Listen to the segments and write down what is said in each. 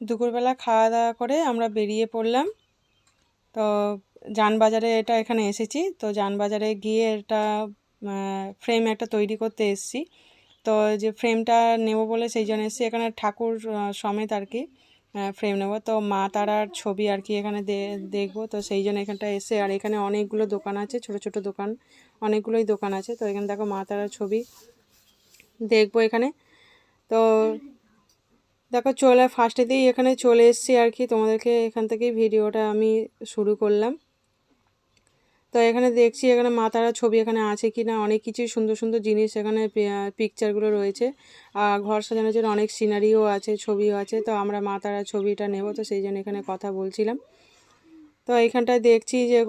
দুপুরবেলা খাওয়া দাওয়া করে আমরা বেরিয়ে পড়লাম। তো জানবাজারে এখানে এসেছি। তো জানবাজারে গিয়ে এটা ফ্রেম একটা তৈরি করতে এসেছি। তো যে ফ্রেমটা নেব বলে সেই জন্য এসেছি। এখানে ঠাকুর সমেত আর কি ফ্রেম নেব। তো মা তারার ছবি আর কি এখানে দেখবো। তো সেই জন্য এখানটা এসে, আর এখানে অনেকগুলো দোকান আছে, ছোট ছোট দোকান, অনেকগুলোই দোকান আছে। তো এখানে দেখো মা তারার ছবি দেখবো এখানে। তো দেখো ফার্স্টেতেই এখানে চলে এসেছি আর কি, তোমাদেরকে এখান থেকেই ভিডিওটা আমি শুরু করলাম। তো এখানে দেখছি এখানে মা তারার ছবি এখানে আছে কি না, অনেক কিছুই সুন্দর সুন্দর জিনিস এখানে পিকচারগুলো রয়েছে। আর ঘর সাজানোর জন্য অনেক সিনারিও আছে, ছবিও আছে। তো আমরা মা তারার ছবিটা নেব, তো সেই জন্য এখানে কথা বলছিলাম। তো এইখানটায় দেখছি যে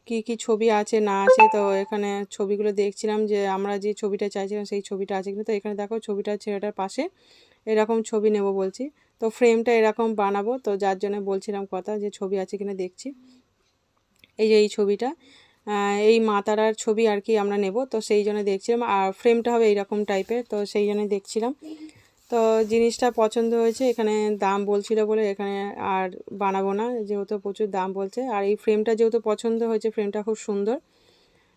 কি কি ছবি আছে না আছে। তো এখানে ছবিগুলো দেখছিলাম যে আমরা যে ছবিটা চাইছিলাম সেই ছবিটা আছে কিনা। তো এখানে দেখো ছবিটা ছেলেটার পাশে এরকম ছবি নেব বলছি। তো ফ্রেমটা এরকম বানাবো, তো যার জন্য বলছিলাম কথা যে ছবি আছে কিনা দেখছি। এই যে এই ছবিটা, এই মা তারার ছবি আর কি আমরা নেব। তো সেই জন্য দেখছিলাম, আর ফ্রেমটা হবে এইরকম টাইপের। তো সেই জন্য দেখছিলাম। তো জিনিসটা পছন্দ হয়েছে। এখানে দাম বলছিল বলে এখানে আর বানাবো না, যেহেতু প্রচুর দাম বলছে। আর এই ফ্রেমটা যেহেতু পছন্দ হয়েছে, ফ্রেমটা খুব সুন্দর।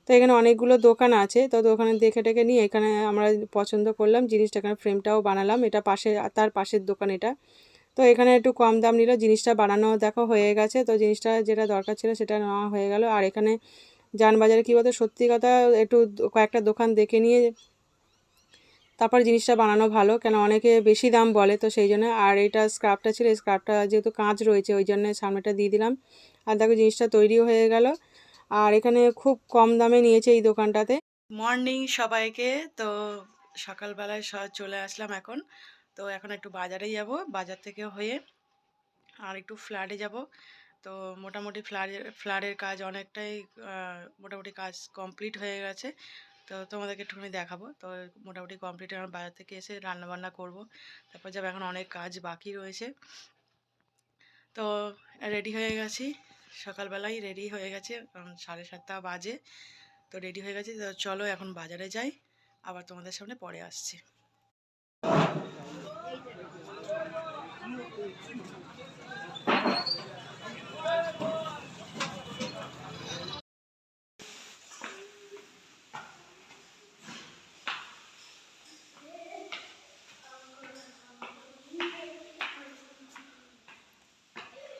তো এখানে অনেকগুলো দোকান আছে। তো দোকানে দেখে টেকে নিয়ে এখানে আমরা পছন্দ করলাম জিনিসটা। এখানে ফ্রেমটাও বানালাম, এটা পাশে, তার পাশের দোকান এটা। তো এখানে একটু কম দাম নিল, জিনিসটা বানানো দেখো হয়ে গেছে। তো জিনিসটা যেটা দরকার ছিল সেটা নেওয়া হয়ে গেল। আর এখানে জানবাজারে কী বলতো, সত্যি কথা একটু কয়েকটা দোকান দেখে নিয়ে তারপর জিনিসটা বানানো ভালো, কেন অনেকে বেশি দাম বলে। তো সেই জন্য, আর এটা স্ক্রাবটা ছিল, এই স্ক্রাবটা যেহেতু কাঁচ রয়েছে ওই জন্য সামনেটা দিয়ে দিলাম। আর দেখো জিনিসটা তৈরিও হয়ে গেল। আর এখানে খুব কম দামে নিয়েছে এই দোকানটাতে। মর্নিং সবাইকে। তো সকালবেলায় চলে আসলাম এখন। তো এখন একটু বাজারে যাব, বাজার থেকে হয়ে আর একটু ফ্ল্যাটে যাব। তো মোটামুটি ফ্ল্যাটের কাজ অনেকটাই, মোটামুটি কাজ কমপ্লিট হয়ে গেছে। তো তোমাদেরকে একটুখানি দেখাবো। তো মোটামুটি কমপ্লিট, আমার বাজার থেকে এসে রান্নাবান্না করব, তারপর যাবো। এখন অনেক কাজ বাকি রয়েছে। তো রেডি হয়ে গেছি, সকালবেলায় রেডি হয়ে গেছে, 7:30 বাজে। তো রেডি হয়ে গেছি। তো চলো এখন বাজারে যাই, আবার তোমাদের সামনে পরে আসছি।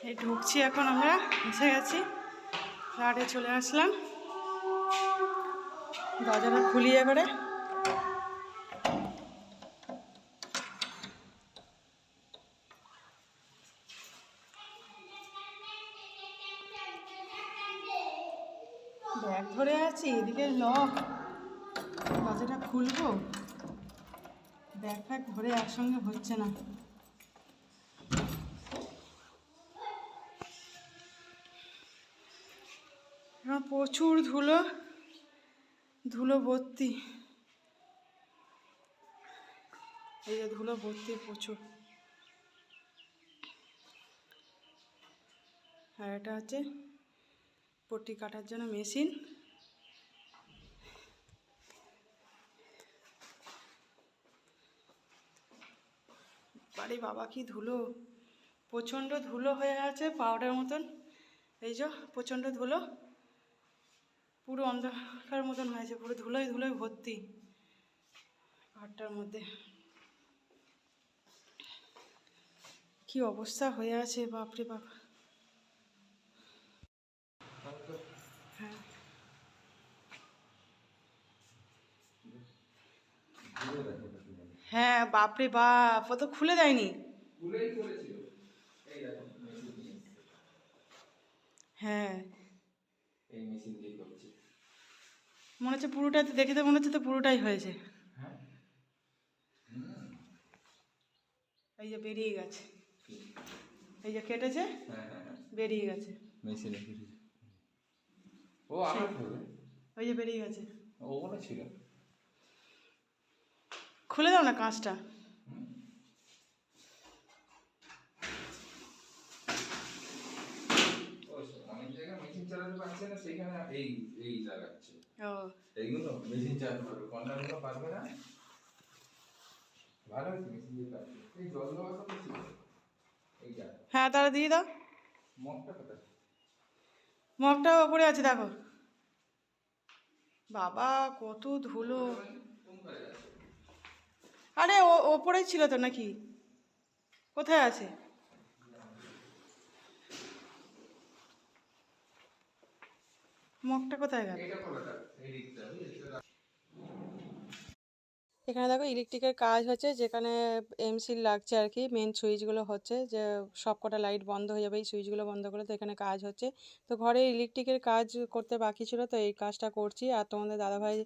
এই ঢুকছি এখন, আমরা এসে গেছি, ফ্ল্যাটে চলে আসলাম। দরজাটা খুলিয়ে করে ব্যাগ ধরে আছি, এদিকে লক, দরজাটা খুলবো, ব্যাগ ফ্যাগ ধরে একসঙ্গে হচ্ছে না। প্রচুর ধুলো, ধুলো ভর্তি, এই যে ধুলো ভর্তি প্রচুর। আর এটা হচ্ছে পট্টি কাটার জন্য মেশিন। বাড়ি বাবা কি ধুলো, প্রচণ্ড ধুলো হয়ে আছে পাউডার মতন। এই যে প্রচণ্ড ধুলো, পুরো অন্ধকার মতন হয়েছে, পুরো ধুলোয় ধুলোয় ভর্তি ঘরটার মধ্যে। কি অবস্থা হয়ে আছে বাপরে বাপ। হ্যাঁ, হ্যাঁ বাপরে বাপ, ও তো খুলে দেয়নি। হ্যাঁ, মনে হচ্ছে পুরোটাই, দেখে তো মনে হচ্ছে তো পুরোটাই হয়েছে। এই যে বেরিয়ে গেছে, এই যে কেটেছে, বেরিয়ে গেছে মেশিনে। ও আবার ওই যে বেরিয়ে গেছে, ওগুলো ছিল। খুলে দাও না কাঁচটা। অনেক জায়গায় মেশিন চালাতে পারছে না, সেখানে এই লাগাচ্ছে। ও এইগুলো মেশিন চালাতে পারবে, কন্ট্রাক্টগুলো পারবে না। ভালো হচ্ছে মেশিন দিয়ে কাজ, এই জল দেওয়া তো ছিল এইটা। হ্যাঁ তাহলে দিয়ে দাও। মগটা ওপরে আছে দেখো। বাবা কত ধুলো। আরে ওপরেই ছিল তো নাকি? কোথায় আছে? মগটা কোথায় গেল? এখানে দেখো ইলেকট্রিকের কাজ হচ্ছে, যেখানে এমসিল লাগছে আর কি, মেন সুইচগুলো হচ্ছে, যে সব কটা লাইট বন্ধ হয়ে যাবে এই সুইচগুলো বন্ধ করে, তো এখানে কাজ হচ্ছে। তো ঘরে ইলেকট্রিকের কাজ করতে বাকি ছিল, তো এই কাজটা করছি। আর তোমাদের দাদাভাই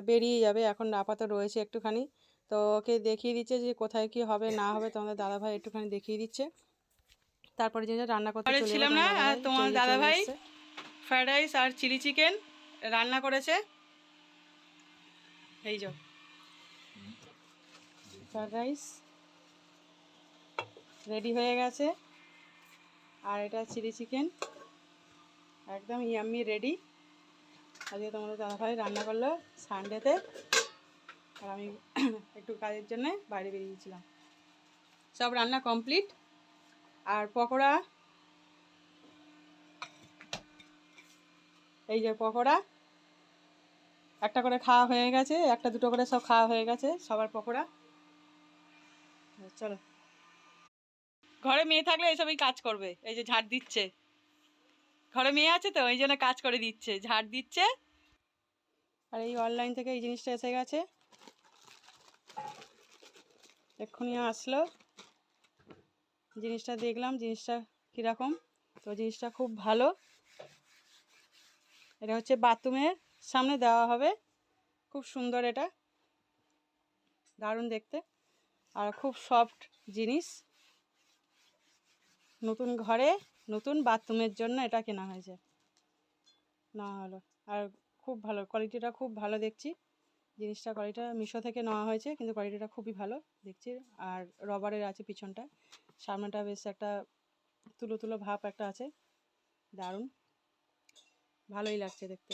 বেরিয়ে যাবে এখন, আপাতত রয়েছে একটুখানি। তো ওকে দেখিয়ে দিচ্ছে যে কোথায় কি হবে না হবে, তোমাদের দাদাভাই একটুখানি দেখিয়ে দিচ্ছে। তারপরে যে রান্না করতে চলে ছিলাম না, আর তোমার দাদাভাই ফ্রাইড রাইস আর চিলি চিকেন রান্না করেছে। এই যে ফ্রাইড রাইস রেডি হয়ে গেছে, আর এটা চিলি চিকেন একদম ইয়াম্মি রেডি। আজকে তোমাদের দাদাভাই রান্না করলো সানডেতে, আর আমি একটু কাজের জন্য বাইরে বেরিয়েছিলাম। সব রান্না কমপ্লিট। আর পকোড়া, এই যে পকোড়া একটা করে খাওয়া হয়ে গেছে, একটা দুটো করে সব খাওয়া হয়ে গেছে সবার পকোড়া। চলো, ঘরে মেয়ে থাকলে এইসবই কাজ করবে। এই যে ঝাড় দিচ্ছে, ঘরে মেয়ে আছে তো ওই জন্য কাজ করে দিচ্ছে, ঝাড় দিচ্ছে। আর এই অনলাইন থেকে এই জিনিসটা এসে গেছে, এক্ষুনি আসলো। জিনিসটা দেখলাম জিনিসটা কীরকম, তো জিনিসটা খুব ভালো। এটা হচ্ছে বাথরুমের সামনে দেওয়া হবে, খুব সুন্দর, এটা দারুণ দেখতে, আর খুব সফট জিনিস। নতুন ঘরে নতুন বাথরুমের জন্য এটা কেনা হয়েছে, না হলো। আর খুব ভালো কোয়ালিটিটা, খুব ভালো দেখছি জিনিসটা। কোয়ালিটিটা মিশো থেকে নেওয়া হয়েছে, কিন্তু কোয়ালিটিটা খুবই ভালো দেখছি। আর রবারের আছে পিছনটা, সামনেটা বেশ একটা তুলো তুলো ভাব একটা আছে, দারুণ ভালোই লাগছে দেখতে।